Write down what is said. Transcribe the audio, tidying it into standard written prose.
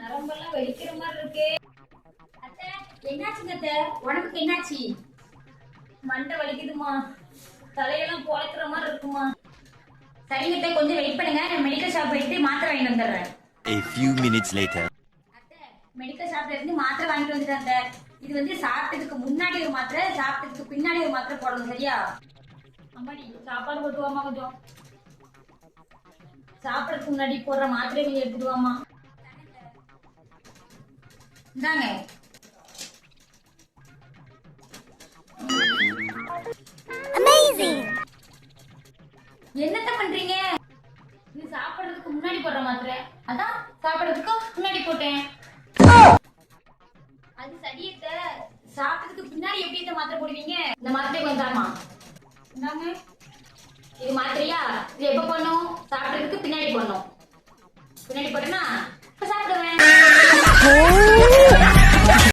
நரம்பெல்லாம் வலிக்கிற மாதிரி இருக்கு. அத்தை, என்னாச்சுங்க அத்தை? உடம்புக்கு என்னாச்சு? மண்டை வலிக்குதுமா, தலையெல்லாம் குழக்கிற மாதிரி இருக்குமா. சரிங்க அத்தை, கொஞ்சம் வெயிட் பண்ணுங்க, நான் மெடிக்கல் ஷாப் போயிட்டு மாத்திரை வாங்கிட்டு வந்துடுறேன். A few minutes later. அத்தை, மெடிக்கல் ஷாப்ல இருந்து மாத்திரை வாங்கிட்டு வந்துட்டேன் அத்தை. இது வந்து சாப்பிட்டதுக்கு முன்னாடி ஒரு மாத்திரை, சாப்பிட்டதுக்கு பின்னாடி ஒரு மாத்திரை போடணும், சரியா? அம்மாடி, சாப்பாடு போட்டு வாமா. கொஞ்சம் சாப்பிடறதுக்கு முன்னாடி போடுற மாத்திரை கொஞ்சம் எடுத்துட்டு வாமா. இந்தாங்க. என்னத்த பண்றீங்க? இது சாப்பிடுறதுக்கு முன்னாடி போடுற மாத்திரை, அதான் சாப்பிடுறதுக்கு முன்னாடி போட்டேன். அது சரியத்த, சாப்பிட்டதுக்கு பின்னாடி எப்படி இந்த மாத்திரை போடுவீங்க? இந்த மாத்திரை கொஞ்சம் தாமா. இந்தாங்க. இது மாத்திரையா? இது எப்ப போடணும்? சாப்பிடுறதுக்கு பின்னாடி போடணும். பின்னாடி போட்டேன்னா